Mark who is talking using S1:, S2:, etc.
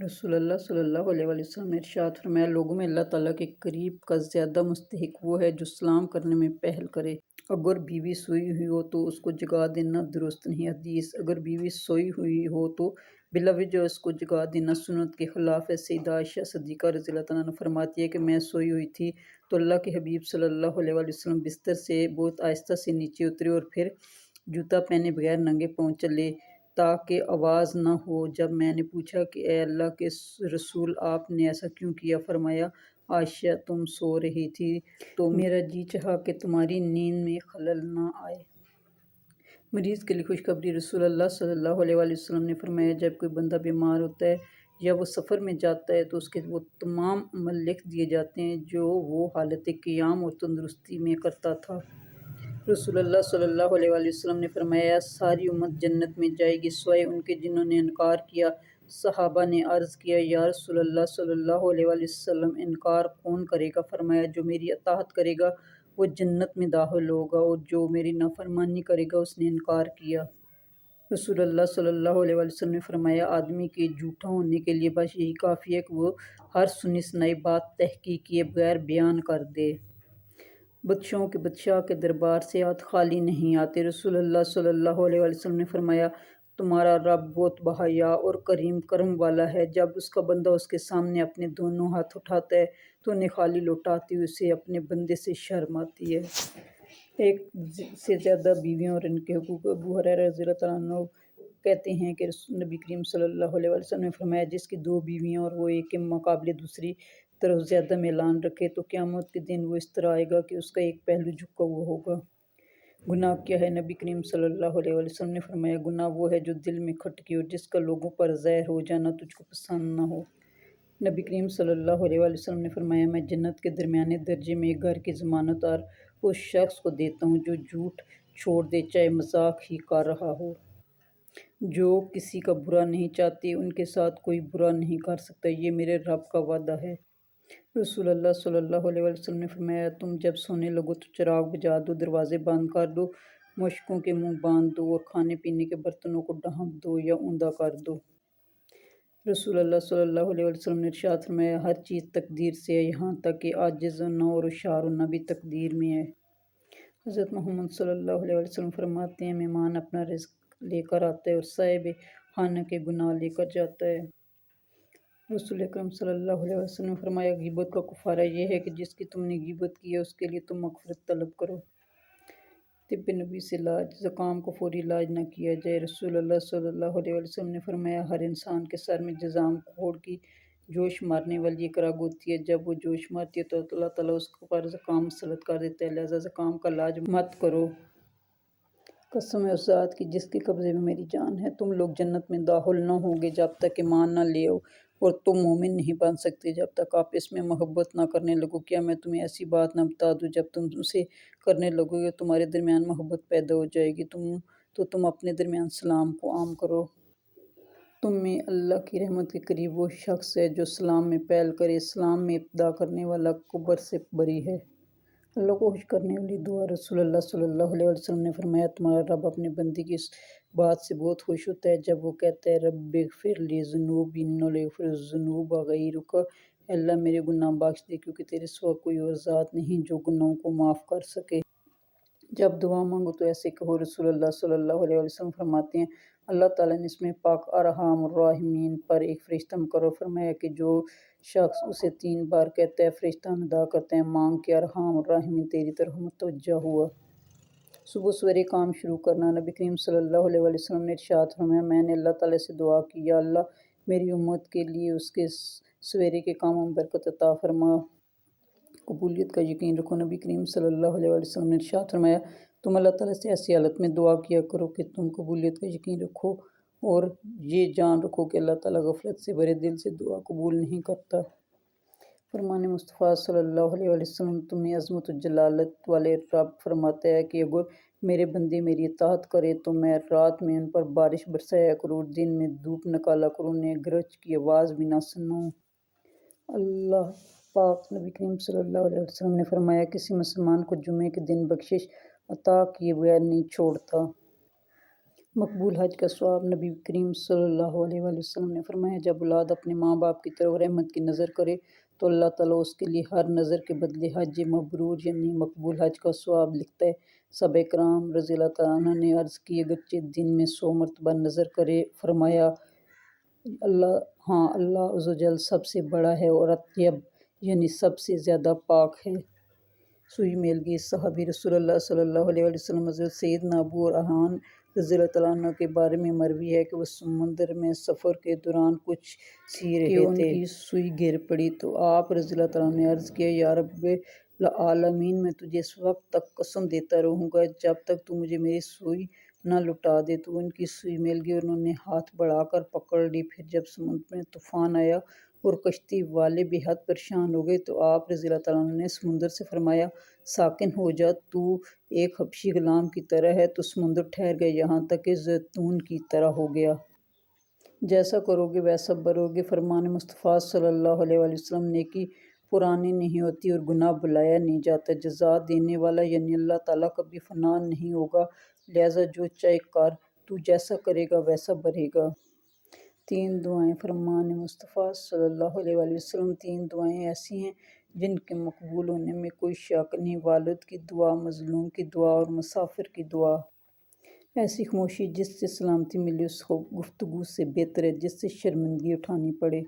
S1: رسول اللہ صلی اللہ علیہ وآلہ وسلم نے ارشاد فرمایا، لوگوں میں اللہ تعالیٰ کے قریب کا زیادہ مستحق وہ ہے جو سلام کرنے میں پہل کرے۔ اگر بیوی سوئی ہوئی ہو تو اس کو جگا دینا درست نہیں حدیث۔ اگر بیوی سوئی ہوئی ہو تو بلا وجہ اس کو جگا دینا سنت کے خلاف ہے۔ سیدہ عائشہ صدیقہ رضی اللہ تعالیٰ عنہ فرماتی ہے کہ میں سوئی ہوئی تھی تو اللہ کے حبیب صلی اللہ علیہ وآلہ وسلم بستر سے بہت آہستہ سے نیچے اترے اور پھر جوتا پہنے بغیر ننگے پاؤں چلے تاکہ آواز نہ ہو۔ جب میں نے پوچھا کہ اے اللہ کے رسول، آپ نے ایسا کیوں کیا؟ فرمایا، عائشہ تم سو رہی تھی تو میرا جی چاہا کہ تمہاری نیند میں خلل نہ آئے۔ مریض کے لیے خوشخبری۔ رسول اللہ صلی اللہ علیہ وآلہ وسلم نے فرمایا، جب کوئی بندہ بیمار ہوتا ہے یا وہ سفر میں جاتا ہے تو اس کے وہ تمام عمل لکھ دیے جاتے ہیں جو وہ حالت قیام اور تندرستی میں کرتا تھا۔ رسول اللہ صلی اللہ علیہ وآلہ وسلم نے فرمایا، ساری امت جنت میں جائے گی سوائے ان کے جنہوں نے انکار کیا۔ صحابہ نے عرض کیا، یا رسول اللہ صلی اللہ علیہ وآلہ وسلم، انکار کون کرے گا؟ فرمایا، جو میری اطاعت کرے گا وہ جنت میں داخل ہوگا اور جو میری نافرمانی کرے گا اس نے انکار کیا۔ رسول اللہ صلی اللہ علیہ وآلہ وسلم نے فرمایا، آدمی کے جھوٹا ہونے کے لیے بس یہی کافی ہے کہ وہ ہر سنی سنائی بات تحقیق کیے بغیر بیان کر دے۔ بدشوں کے بادشاہ کے دربار سے ہاتھ خالی نہیں آتے۔ رسول اللہ صلی اللہ علیہ وآلہ وسلم نے فرمایا، تمہارا رب بہت بحیا اور کرم والا ہے۔ جب اس کا بندہ اس کے سامنے اپنے دونوں ہاتھ اٹھاتا ہے تو انہیں خالی لوٹاتے ہوئے اسے اپنے بندے سے شرم آتی ہے۔ ایک سے زیادہ بیویوں اور ان کے حقوق۔ ابو ہریرہ رضی اللہ تعالیٰ عنہ کہتے ہیں کہ نبی کریم صلی اللہ علیہ وآلہ وسلم نے فرمایا، جس کی دو بیویاں اور وہ ایک کے مقابلے دوسری طرف زیادہ میلان رکھے تو قیامت کے دن وہ اس طرح آئے گا کہ اس کا ایک پہلو جھکا ہوا ہوگا۔ گناہ کیا ہے؟ نبی کریم صلی اللہ علیہ وآلہ وسلم نے فرمایا، گناہ وہ ہے جو دل میں کھٹکے اور جس کا لوگوں پر ظاہر ہو جانا تجھ کو پسند نہ ہو۔ نبی کریم صلی اللہ علیہ وآلہ وسلم نے فرمایا، میں جنت کے درمیانے درجے میں ایک گھر کی ضمانت اس شخص کو دیتا ہوں جو جھوٹ چھوڑ دے چاہے مذاق ہی کر رہا ہو۔ جو کسی کا برا نہیں چاہتے ان کے ساتھ کوئی برا نہیں کر سکتا، یہ میرے رب کا وعدہ ہے۔ رسول اللہ صلی اللہ علیہ وآلہ وسلم نے فرمایا، تم جب سونے لگو تو چراغ بجھا دو، دروازے بند کر دو، مشکوں کے منہ باندھ دو اور کھانے پینے کے برتنوں کو ڈھانپ دو یا اوندا کر دو۔ رسول اللہ صلی اللہ علیہ وآلہ وسلم نے ارشاد فرمایا، ہر چیز تقدیر سے ہے، یہاں تک کہ عاجز ہونا اور ہوشیار ہونا بھی تقدیر میں ہے۔ حضرت محمد صلی اللہ علیہ وآلہ وسلم فرماتے ہیں، مہمان اپنا رزق لے کر آتا ہے اور صاحب خانہ کے گناہ لے کر جاتا ہے۔ رسول اکرم صلی اللہ علیہ وسلم نے فرمایا، غیبت کا کفارہ یہ ہے کہ جس کی تم نے غیبت کی ہے اس کے لیے تم مغفرت طلب کرو۔ طب نبی سے علاج۔ زکام کو فوری علاج نہ کیا جائے۔ رسول اللہ صلی اللہ علیہ وسلم نے فرمایا، ہر انسان کے سر میں جذام کوڑ کی جوش مارنے والی ایک رگ ہوتی ہے، جب وہ جوش مارتی ہے تو اللہ تعالیٰ اس پر زکام مسلط کر دیتا ہے، لہذا زکام کا علاج مت کرو۔ قسم ہے اس ذات کی جس کے قبضے میں میری جان ہے، تم لوگ جنت میں داخل نہ ہوگے جب تک ایمان نہ لے آؤ، اور تم مومن نہیں بن سکتے جب تک آپس میں محبت نہ کرنے لگو۔ کیا میں تمہیں ایسی بات نہ بتا دوں جب تم اسے کرنے لگو گے تمہارے درمیان محبت پیدا ہو جائے گی، تو تم اپنے درمیان سلام کو عام کرو۔ تم میں اللہ کی رحمت کے قریب وہ شخص ہے جو سلام میں پہل کرے، سلام میں ابتدا کرنے والا کبر سے بری ہے۔ اللہ کو خوش کرنے والی دعا۔ رسول اللہ صلی اللہ علیہ وسلم نے فرمایا، تمہارا رب اپنے بندے کی اس بات سے بہت خوش ہوتا ہے جب وہ کہتا ہے، رب اغفر لی ذنوبی انہ لا یغفر الذنوب غیرک، اے اللہ میرے گناہ بخش دے کیونکہ تیرے سوا کوئی اور ذات نہیں جو گناہوں کو معاف کر سکے۔ جب دعا مانگو تو ایسے کہو۔ رسول اللہ صلی اللہ علیہ وسلم فرماتے ہیں، اللہ تعالیٰ نے اس میں پاک ارحام الراحمین پر ایک فرشتہ مقرر فرمایا کہ جو شخص اسے 3 بار کہتا ہے فرشتہ ادا کرتے ہیں، مانگ کہ ارحام الراحمین تیری طرف متوجہ ہوا۔ صبح سویرے کام شروع کرنا۔ نبی کریم صلی اللہ علیہ وآلہ وسلم نے ارشاد فرمایا، میں نے اللہ تعالیٰ سے دعا کی، یا اللہ میری امت کے لیے اس کے سویرے کے کاموں میں برکت عطا فرما، قبولیت کا یقین رکھو۔ نبی کریم صلی اللہ علیہ وآلہ وسلم نے ارشاد فرمایا، تم اللہ تعالیٰ سے ایسی حالت میں دعا کیا کرو کہ تم قبولیت کا یقین رکھو اور یہ جان رکھو کہ اللہ تعالیٰ غفلت سے بھرے دل سے دعا قبول نہیں کرتا۔ فرمان مصطفیٰ صلی اللہ علیہ وآلہ وسلم، تمہیں عظمت و جلالت والے رب فرماتا ہے کہ اگر میرے بندے میری اطاعت کرے تو میں رات میں ان پر بارش برسایا کروں اور دن میں دھوپ نکالا کروں، انہیں گرج کی آواز بھی نہ سناؤں۔ اللہ پاک نبی کریم صلی اللہ علیہ وسلم نے فرمایا، کسی مسلمان کو جمعے کے دن بخشش عطا کیے بغیر نہیں چھوڑتا۔ مقبول حج کا ثواب۔ نبی کریم صلی اللہ علیہ وآلہ وسلم نے فرمایا، جب اولاد اپنے ماں باپ کی طرف رحمت کی نظر کرے تو اللہ تعالیٰ اس کے لیے ہر نظر کے بدلے حج مبرور یعنی مقبول حج کا ثواب لکھتا ہے۔ صحابہ کرام رضی اللہ تعالیٰ عنہ نے عرض کی، اگرچہ دن میں 100 مرتبہ نظر کرے، فرمایا اللہ عز و جل سب سے بڑا ہے اور اطیب یعنی سب سے زیادہ پاک ہے۔ سوئی میل گئی صحابی رسول اللہ صلی اللہ علیہ وآلہ وسلم حضرت سیدنا ابو ارحان رضی اللہ تعالیٰ عنہ کے بارے میں مروی ہے کہ وہ سمندر میں سفر کے دوران کچھ سی رہے تھے، ان کی سوئی گر پڑی تو آپ رضی اللہ تعالیٰ عنہ نے عرض کیا، یا رب العالمین، میں تجھے اس وقت تک قسم دیتا رہوں گا جب تک تو مجھے میری سوئی نہ لوٹا دے۔ تو ان کی سوئی مل گئی اور انہوں نے ہاتھ بڑھا کر پکڑ لی۔ پھر جب سمندر میں طوفان آیا اور کشتی والے بے حد پریشان ہو گئے تو آپ رضی اللہ تعالیٰ عنہ نے سمندر سے فرمایا، ساکن ہو جا، تو ایک حبشی غلام کی طرح ہے۔ تو سمندر ٹھہر گیا یہاں تک کہ زیتون کی طرح ہو گیا۔ جیسا کرو گے ویسا بھرو گے۔ فرمان مصطفیٰ صلی اللہ علیہ وآلہ وسلم، نیکی پرانی نہیں ہوتی اور گناہ بھلایا نہیں جاتا۔ جزا دینے والا یعنی اللہ تعالیٰ کبھی فنا نہیں ہوگا، لہٰذا جو چاہے کر، تو جیسا کرے گا ویسا بھرے گا۔ 3 دعائیں فرمان مصطفیٰ صلی اللہ علیہ وآلہ وسلم۔ 3 دعائیں ایسی ہیں جن کے مقبول ہونے میں کوئی شک نہیں: والد کی دعا، مظلوم کی دعا اور مسافر کی دعا۔ ایسی خاموشی جس سے سلامتی ملے اس گفتگو سے بہتر ہے جس سے شرمندگی اٹھانی پڑے۔